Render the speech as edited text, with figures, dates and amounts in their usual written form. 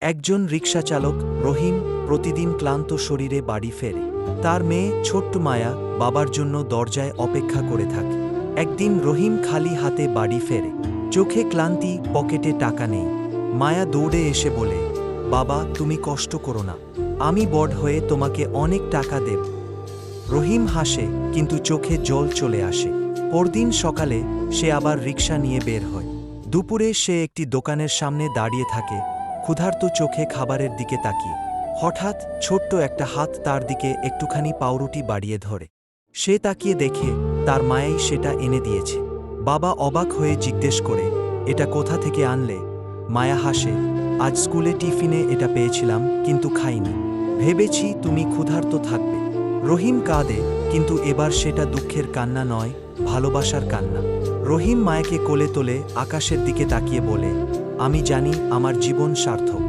একজন রিকশাচালক রহিম প্রতিদিন ক্লান্ত শরীরে বাড়ি ফেরে। তার মেয়ে ছোট্ট মায়া বাবার জন্য দরজায় অপেক্ষা করে থাকে। একদিন রহিম খালি হাতে বাড়ি ফেরে, চোখে ক্লান্তি, পকেটে টাকা নেই। মায়া দৌড়ে এসে বলে, বাবা তুমি কষ্ট করো না, আমি বড় হয়ে তোমাকে অনেক টাকা দেব। রহিম হাসে, কিন্তু চোখে জল চলে আসে। পরদিন সকালে সে আবার রিকশা নিয়ে বের হয়। দুপুরে সে একটি দোকানের সামনে দাঁড়িয়ে থাকে, ক্ষুধার্ত চোখে খাবারের দিকে তাকিয়ে। হঠাৎ ছোট্ট একটা হাত তার দিকে একটুখানি পাউরুটি বাড়িয়ে ধরে। সে তাকিয়ে দেখে তার মায়েই সেটা এনে দিয়েছে। বাবা অবাক হয়ে জিজ্ঞেস করে, এটা কোথা থেকে আনলে? মায়া হাসে, আজ স্কুলে টিফিনে এটা পেয়েছিলাম, কিন্তু খাইনি, ভেবেছি তুমি ক্ষুধার্ত থাকবে। রহিম কাঁদে, কিন্তু এবার সেটা দুঃখের কান্না নয়, ভালোবাসার কান্না। রহিম মায়াকে কোলে তোলে, আকাশের দিকে তাকিয়ে বলে, আমি জানি আমার জীবন সার্থক।